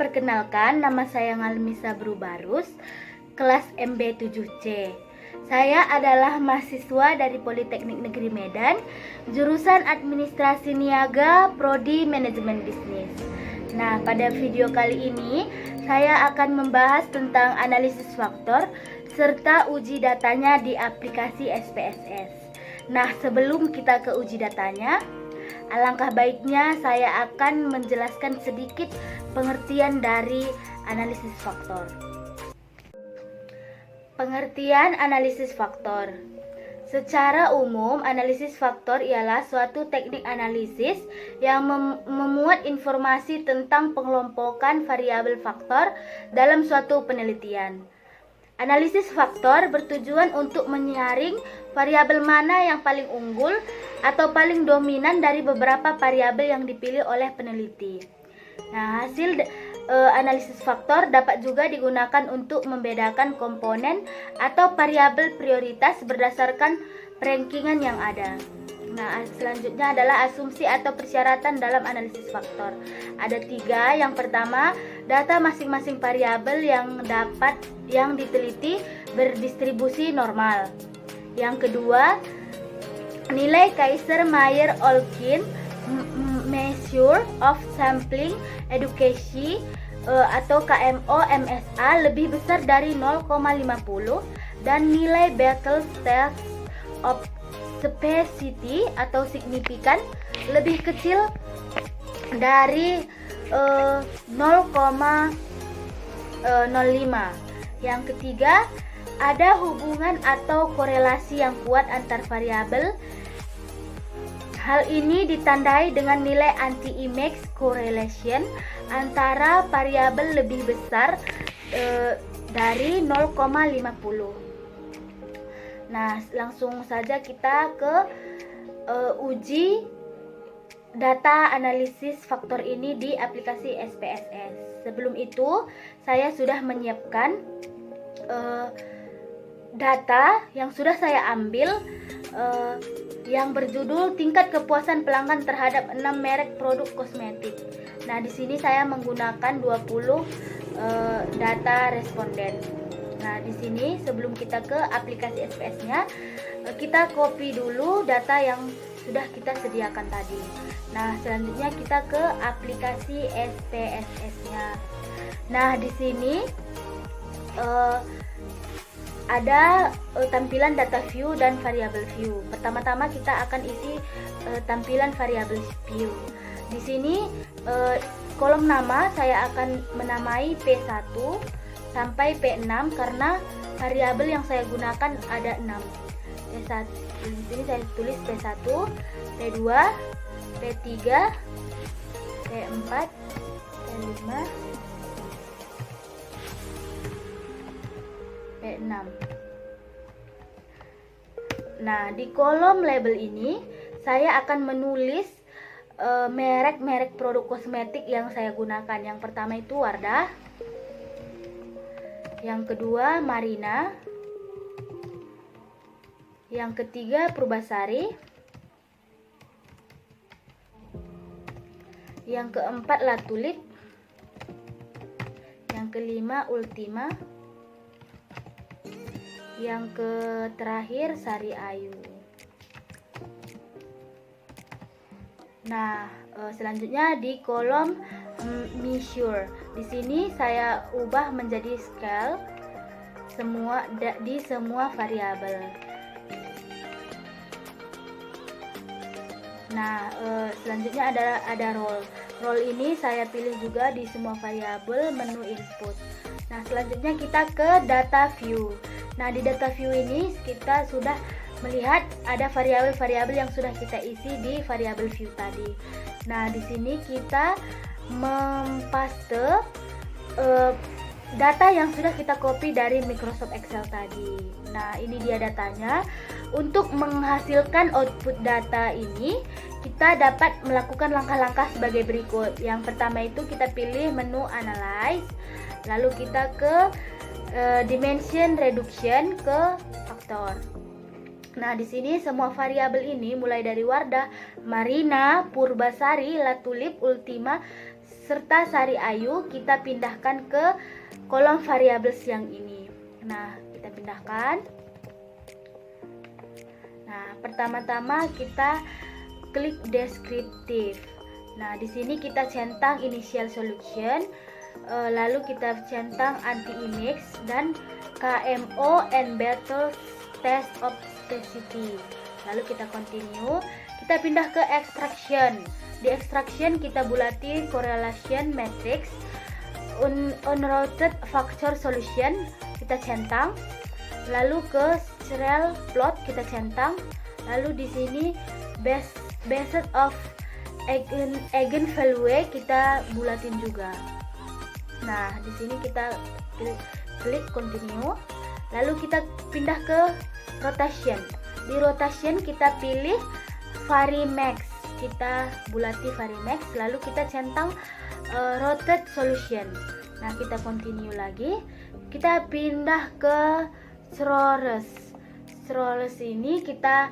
perkenalkan, nama saya Ngalmisa Brubarus, kelas MB7C. Saya adalah mahasiswa dari Politeknik Negeri Medan, jurusan Administrasi Niaga, Prodi Manajemen Bisnis. Nah, pada video kali ini saya akan membahas tentang analisis faktor serta uji datanya di aplikasi SPSS. Nah, sebelum kita ke uji datanya, alangkah baiknya saya akan menjelaskan sedikit pengertian dari analisis faktor. Pengertian analisis faktor. Secara umum, analisis faktor ialah suatu teknik analisis yang memuat informasi tentang pengelompokan variabel faktor dalam suatu penelitian. Analisis faktor bertujuan untuk menyaring variabel mana yang paling unggul atau paling dominan dari beberapa variabel yang dipilih oleh peneliti. Nah, hasil analisis faktor dapat juga digunakan untuk membedakan komponen atau variabel prioritas berdasarkan rankingan yang ada. Nah, selanjutnya adalah asumsi atau persyaratan dalam analisis faktor. Ada 3. Yang pertama, data masing-masing variabel yang diteliti berdistribusi normal. Yang kedua, nilai Kaiser-Meyer-Olkin Measure of Sampling Adequacy atau KMO-MSA lebih besar dari 0,50 dan nilai Bechdel Test of Specificity atau signifikan lebih kecil dari 0,05. Yang ketiga, ada hubungan atau korelasi yang kuat antar variabel. Hal ini ditandai dengan nilai anti-image correlation antara variabel lebih besar dari 0,50. Nah, langsung saja kita ke uji data analisis faktor ini di aplikasi SPSS. Sebelum itu, saya sudah menyiapkan data yang sudah saya ambil yang berjudul tingkat kepuasan pelanggan terhadap 6 merek produk kosmetik. Nah, di sini saya menggunakan 20 data responden. Nah, di sini sebelum kita ke aplikasi SPS-nya, kita copy dulu data yang sudah kita sediakan tadi. Nah, selanjutnya kita ke aplikasi SPSS-nya. Nah, di sini ada tampilan data view dan variable view. Pertama-tama kita akan isi tampilan variable view. Di sini kolom nama saya akan menamai P1 sampai P6 karena variabel yang saya gunakan ada 6. P1. Di sini saya tulis P1, P2, P3, P4, P5, P6. Nah, di kolom label ini saya akan menulis merek-merek produk kosmetik yang saya gunakan. Yang pertama itu Wardah, yang kedua Marina, yang ketiga Purbasari, yang keempat La Tulip, yang kelima Ultima, yang terakhir Sari Ayu. Nah, selanjutnya di kolom measure. Di sini saya ubah menjadi scale di semua variabel. Nah, selanjutnya ada role. Role ini saya pilih juga di semua variabel menu input. Nah, selanjutnya kita ke data view. Nah, di data view ini kita sudah melihat ada variabel-variabel yang sudah kita isi di variabel view tadi. Nah, di sini kita mempaste data yang sudah kita copy dari Microsoft Excel tadi. Nah, ini dia datanya. Untuk menghasilkan output data ini, kita dapat melakukan langkah-langkah sebagai berikut. Yang pertama itu kita pilih menu Analyze, lalu kita ke Dimension Reduction ke Faktor. Nah, di sini semua variabel ini mulai dari Wardah, Marina, Purbasari, La Tulip, Ultima, serta Sari Ayu kita pindahkan ke kolom variables yang ini. Nah, kita pindahkan. Nah, pertama-tama kita klik deskriptif. Nah, di sini kita centang initial solution, lalu kita centang anti-image dan KMO and battle test of specificity. Lalu kita continue, kita pindah ke extraction. Di extraction kita bulati correlation matrix, unrouted factor solution kita centang, lalu ke serial plot kita centang, lalu di sini based of eigenvalue kita bulatin juga. Nah, di sini kita klik continue, lalu kita pindah ke rotation. Di rotation kita pilih varimax, kita bulati varimax, lalu kita centang rotate solution. Nah, kita continue lagi, kita pindah ke Throws. Throws ini kita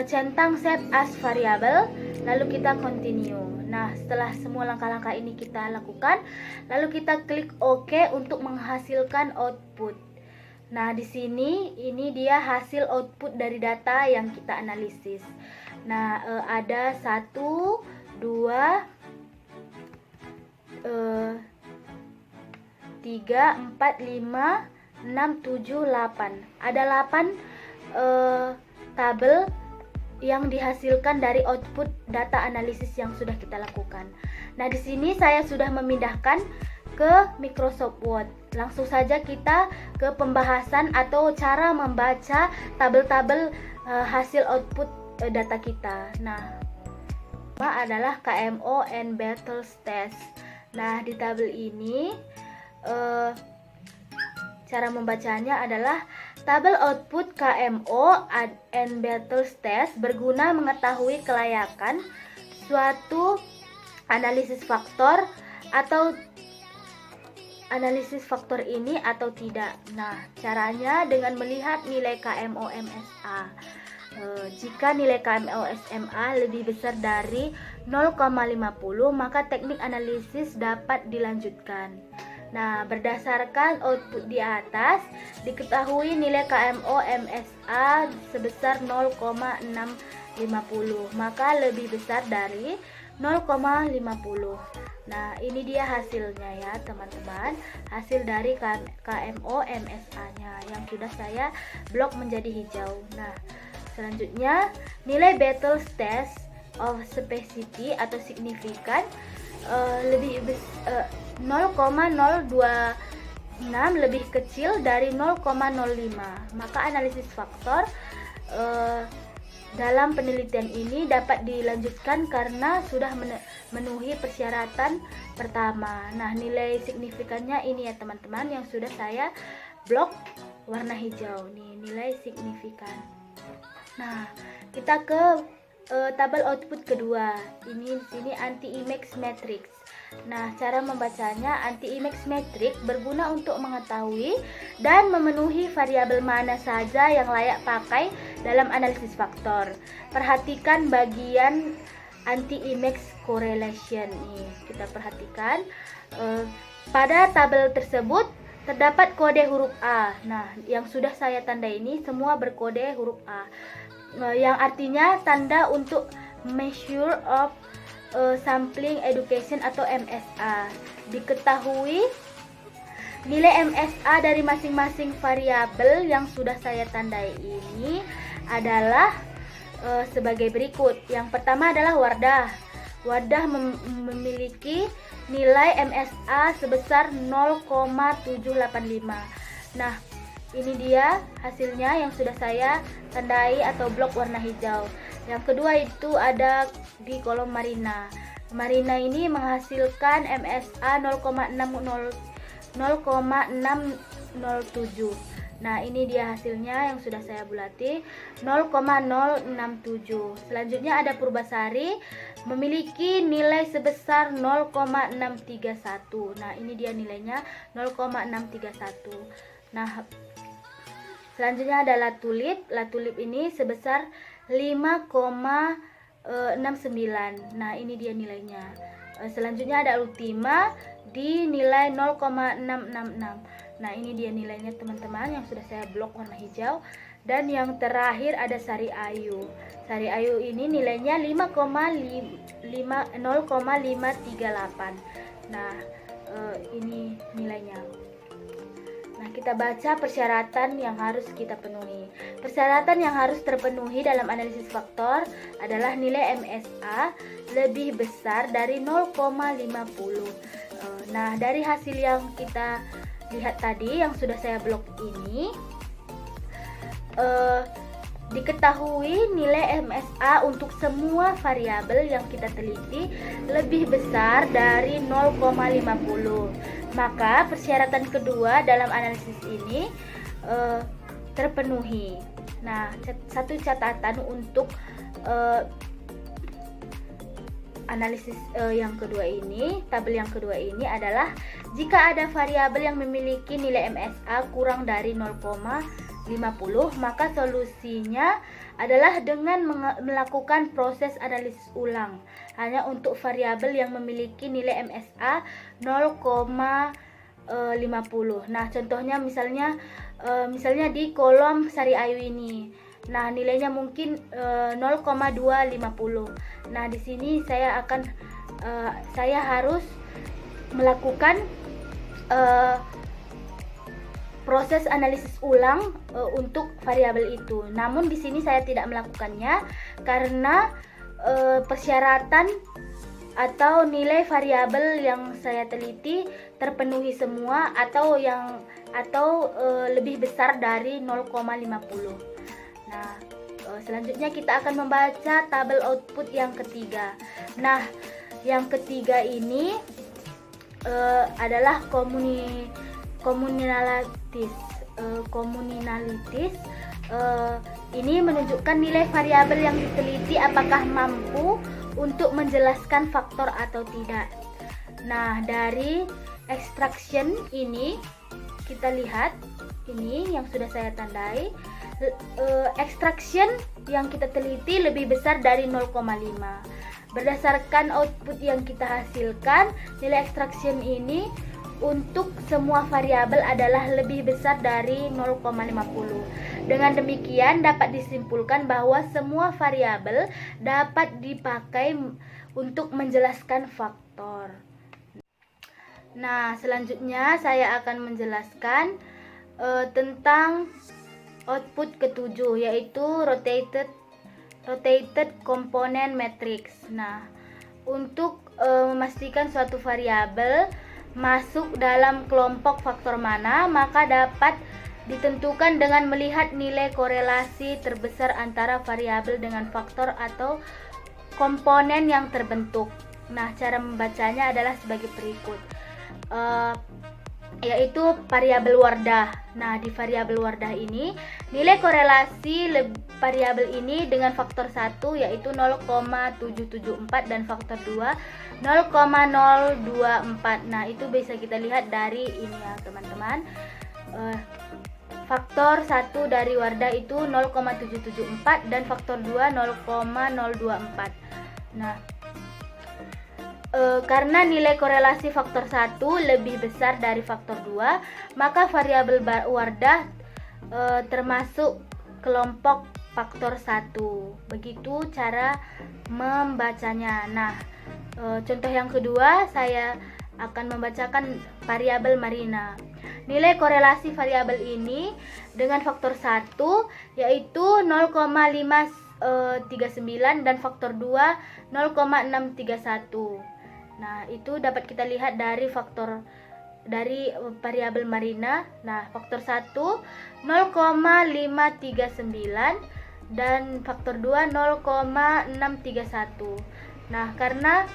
centang save as variable, lalu kita continue. Nah, setelah semua langkah-langkah ini kita lakukan, lalu kita klik OK untuk menghasilkan output. Nah, di sini ini dia hasil output dari data yang kita analisis. Nah, ada 1, 2, 3, 4, 5, 6, 7, 8. Ada 8 tabel yang dihasilkan dari output data analisis yang sudah kita lakukan. Nah, di sini saya sudah memindahkan ke Microsoft Word. Langsung saja kita ke pembahasan atau cara membaca tabel-tabel hasil output data kita. Nah, apa adalah KMO and battles test. Nah, di tabel ini cara membacanya adalah tabel output KMO and battles test berguna mengetahui kelayakan suatu analisis faktor atau analisis faktor ini atau tidak. Nah, caranya dengan melihat nilai KMO MSA. Jika nilai KMO SMA lebih besar dari 0,50, maka teknik analisis dapat dilanjutkan. Nah, berdasarkan output di atas, diketahui nilai KMO MSA sebesar 0,650, maka lebih besar dari 0,50. Nah, ini dia hasilnya ya teman-teman, hasil dari KMO MSA-nya yang sudah saya blok menjadi hijau. Nah, selanjutnya nilai battle test of specificity atau signifikan lebih 0,026 lebih kecil dari 0,05, maka analisis faktor dalam penelitian ini dapat dilanjutkan karena sudah memenuhi persyaratan pertama. Nah, nilai signifikannya ini ya teman-teman yang sudah saya blok warna hijau nih, nilai signifikan. Nah, kita ke tabel output kedua. Ini di sini anti-image matrix. Nah, cara membacanya, anti-image matrix berguna untuk mengetahui dan memenuhi variabel mana saja yang layak pakai dalam analisis faktor. Perhatikan bagian anti-image correlation nih. Kita perhatikan pada tabel tersebut terdapat kode huruf A. Nah, yang sudah saya tandai ini semua berkode huruf A. Yang artinya tanda untuk measure of sampling education atau MSA. Diketahui nilai MSA dari masing-masing variabel yang sudah saya tandai ini adalah sebagai berikut. Yang pertama adalah Wardah. Wardah memiliki nilai MSA sebesar 0,785. Nah, ini dia hasilnya yang sudah saya tandai atau blok warna hijau. Yang kedua itu ada di kolom Marina. Marina ini menghasilkan MSA 0,607. Nah, ini dia hasilnya yang sudah saya bulati 0,067. Selanjutnya ada Purbasari memiliki nilai sebesar 0,631. Nah, ini dia nilainya 0,631. Nah, selanjutnya ada Latulip. Latulip ini sebesar 5,69. Nah, ini dia nilainya. Selanjutnya ada ultima di nilai 0,666. Nah, ini dia nilainya teman-teman yang sudah saya blok warna hijau. Dan yang terakhir ada Sari Ayu. Sari Ayu ini nilainya 0,538. Nah, ini nilainya. Nah, kita baca persyaratan yang harus kita penuhi. Persyaratan yang harus terpenuhi dalam analisis faktor adalah nilai MSA lebih besar dari 0,50. Nah, dari hasil yang kita lihat tadi yang sudah saya blok ini, diketahui nilai MSA untuk semua variabel yang kita teliti lebih besar dari 0,50. Maka persyaratan kedua dalam analisis ini terpenuhi. Nah, satu catatan untuk analisis yang kedua ini, tabel yang kedua ini adalah jika ada variabel yang memiliki nilai MSA kurang dari 0,50, maka solusinya adalah dengan melakukan proses analisis ulang hanya untuk variabel yang memiliki nilai MSA 0,50. Nah, contohnya misalnya di kolom Sari Ayu ini. Nah, nilainya mungkin 0,250. Nah, di sini saya harus melakukan proses analisis ulang untuk variabel itu. Namun di sini saya tidak melakukannya karena persyaratan atau nilai variabel yang saya teliti terpenuhi semua atau lebih besar dari 0,50. Nah, selanjutnya kita akan membaca tabel output yang ketiga. Nah, yang ketiga ini adalah komunalitis. Ini menunjukkan nilai variabel yang diteliti apakah mampu untuk menjelaskan faktor atau tidak. Nah, dari extraction ini kita lihat ini yang sudah saya tandai. Extraction yang kita teliti lebih besar dari 0,5. Berdasarkan output yang kita hasilkan, nilai extraction ini untuk semua variabel adalah lebih besar dari 0,50. Dengan demikian dapat disimpulkan bahwa semua variabel dapat dipakai untuk menjelaskan faktor. Nah, selanjutnya saya akan menjelaskan tentang output ketujuh, yaitu rotated component matrix. Nah, untuk memastikan suatu variabel masuk dalam kelompok faktor mana, maka dapat ditentukan dengan melihat nilai korelasi terbesar antara variabel dengan faktor atau komponen yang terbentuk. Nah, cara membacanya adalah sebagai berikut. Yaitu variabel Wardah. Nah, di variabel Wardah ini nilai korelasi variabel ini dengan faktor 1 yaitu 0,774 dan faktor 2 0,024. Nah, itu bisa kita lihat dari ini ya, teman-teman. Faktor 1 dari Wardah itu 0,774 dan faktor 2 0,024. Nah, karena nilai korelasi faktor 1 lebih besar dari faktor 2, maka variabel Wardah termasuk kelompok faktor 1. Begitu cara membacanya. Nah, contoh yang kedua saya akan membacakan variabel Marina. Nilai korelasi variabel ini dengan faktor 1 yaitu 0,539 dan faktor 2 0,631. Nah, itu dapat kita lihat dari variabel Marina. Nah, faktor 1 0,539 dan faktor 2 0,631. Nah, karena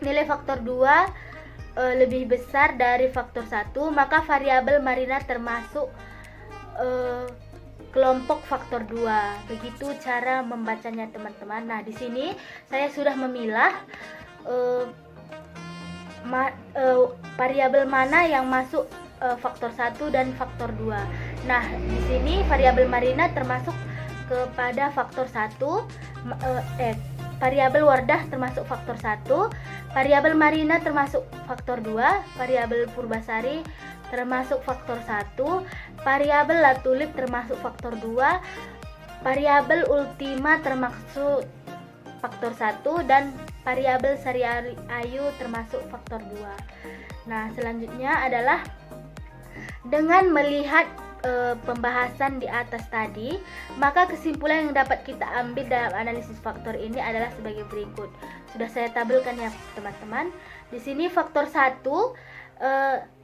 nilai faktor 2 lebih besar dari faktor 1, maka variabel Marina termasuk kelompok faktor 2. Begitu cara membacanya, teman-teman. Nah, di sini saya sudah memilah variabel mana yang masuk faktor 1 dan faktor 2. Nah, di sini variabel Marina termasuk kepada faktor 1, variabel Wardah termasuk faktor 1, Variabel Marina termasuk faktor 2, variabel Purbasari termasuk faktor 1, variabel Latulip termasuk faktor 2, variabel Ultima termasuk faktor 1, dan variabel Sari Ayu termasuk faktor 2. Nah, selanjutnya adalah dengan melihat pembahasan di atas tadi, maka kesimpulan yang dapat kita ambil dalam analisis faktor ini adalah sebagai berikut. Sudah saya tabelkan ya teman-teman. Di sini faktor 1,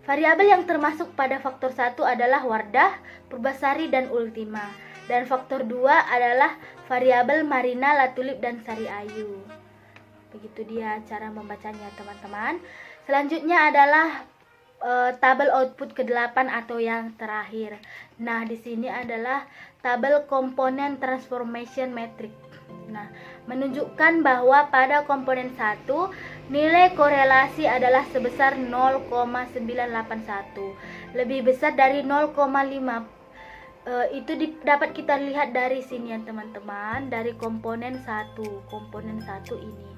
variabel yang termasuk pada faktor 1 adalah Wardah, Purbasari, dan Ultima. Dan faktor 2 adalah variabel Marina, Latulip, dan Sari Ayu. Begitu dia cara membacanya teman-teman. Selanjutnya adalah tabel output ke-8 atau yang terakhir. Nah, di sini adalah tabel komponen transformation matrix. Nah, menunjukkan bahwa pada komponen 1 nilai korelasi adalah sebesar 0,981, lebih besar dari 0,5. Itu dapat kita lihat dari sini ya teman-teman, dari komponen 1 ini.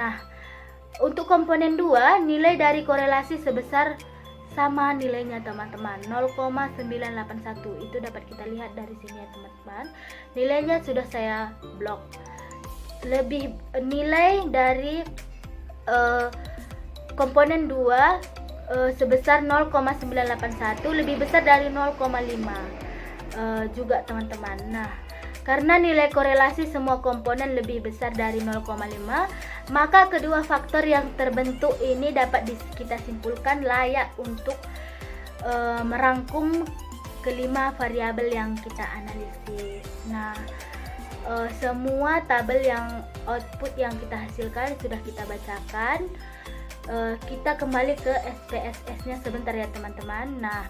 Nah, untuk komponen 2 nilai dari korelasi sebesar sama nilainya teman-teman, 0,981. Itu dapat kita lihat dari sini ya teman-teman. Nilainya sudah saya blok. Lebih nilai dari komponen 2 sebesar 0,981 lebih besar dari 0,5 juga teman-teman. Nah, karena nilai korelasi semua komponen lebih besar dari 0,5, maka kedua faktor yang terbentuk ini dapat kita simpulkan layak untuk merangkum kelima variabel yang kita analisis. Nah, semua tabel yang output yang kita hasilkan sudah kita bacakan. Kita kembali ke SPSS-nya sebentar ya teman-teman. Nah,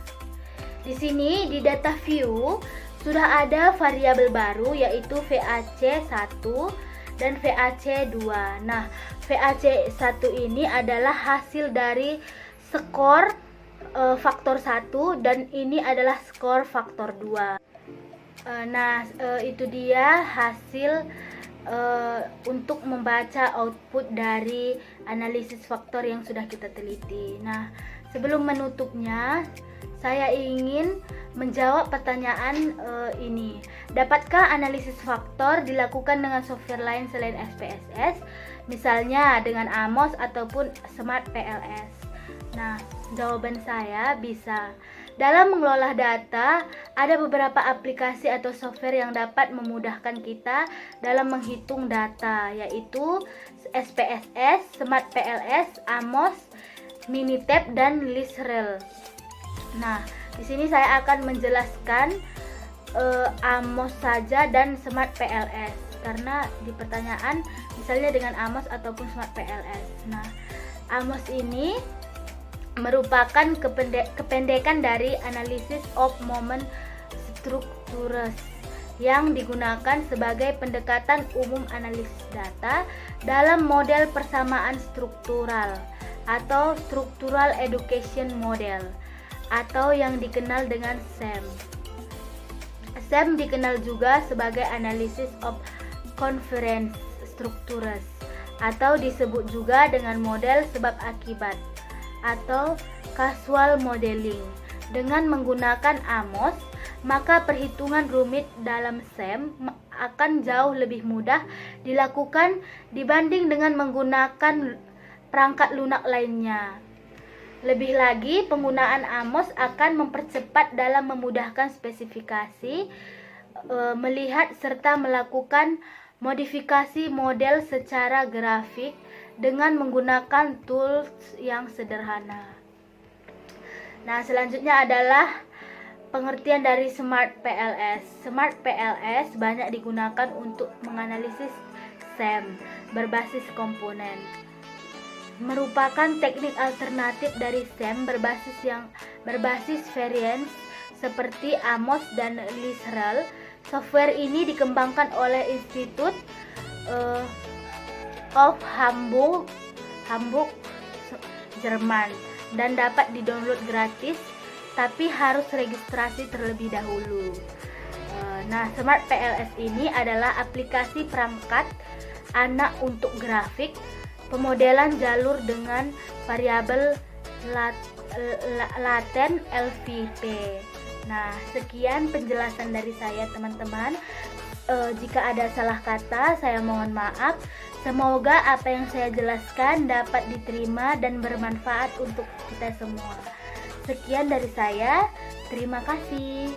di sini di data view sudah ada variabel baru yaitu VAC1 dan VAC2. Nah, VAC1 ini adalah hasil dari skor faktor 1 dan ini adalah skor faktor 2. Itu dia hasil untuk membaca output dari analisis faktor yang sudah kita teliti. Nah, sebelum menutupnya, saya ingin menjawab pertanyaan ini. Dapatkah analisis faktor dilakukan dengan software lain selain SPSS, misalnya dengan Amos ataupun Smart PLS? Nah, jawaban saya bisa. Dalam mengelola data, ada beberapa aplikasi atau software yang dapat memudahkan kita dalam menghitung data, yaitu SPSS, Smart PLS, Amos, Minitab, dan Lizrel. Nah, di sini saya akan menjelaskan Amos saja dan Smart PLS karena di pertanyaan misalnya dengan Amos ataupun Smart PLS. Nah, Amos ini merupakan kependekan dari Analysis of Moment Structures yang digunakan sebagai pendekatan umum analisis data dalam model persamaan struktural atau Structural Education Model atau yang dikenal dengan SEM. SEM dikenal juga sebagai Analysis of Convergence Structures atau disebut juga dengan model sebab akibat atau causal modeling. Dengan menggunakan Amos, maka perhitungan rumit dalam SEM akan jauh lebih mudah dilakukan dibanding dengan menggunakan perangkat lunak lainnya. Lebih lagi, penggunaan Amos akan mempercepat dalam memudahkan spesifikasi, melihat serta melakukan modifikasi model secara grafik dengan menggunakan tools yang sederhana. Nah, selanjutnya adalah pengertian dari Smart PLS. Smart PLS banyak digunakan untuk menganalisis SEM berbasis komponen. Merupakan teknik alternatif dari SEM berbasis variance seperti Amos dan Lizrel. Software ini dikembangkan oleh Institute of Hamburg, Jerman, dan dapat didownload gratis, tapi harus registrasi terlebih dahulu. Nah, Smart PLS ini adalah aplikasi perangkat anak untuk grafik, pemodelan jalur dengan variabel laten LVP. Nah, sekian penjelasan dari saya teman-teman. Jika ada salah kata, saya mohon maaf. Semoga apa yang saya jelaskan dapat diterima dan bermanfaat untuk kita semua. Sekian dari saya, terima kasih.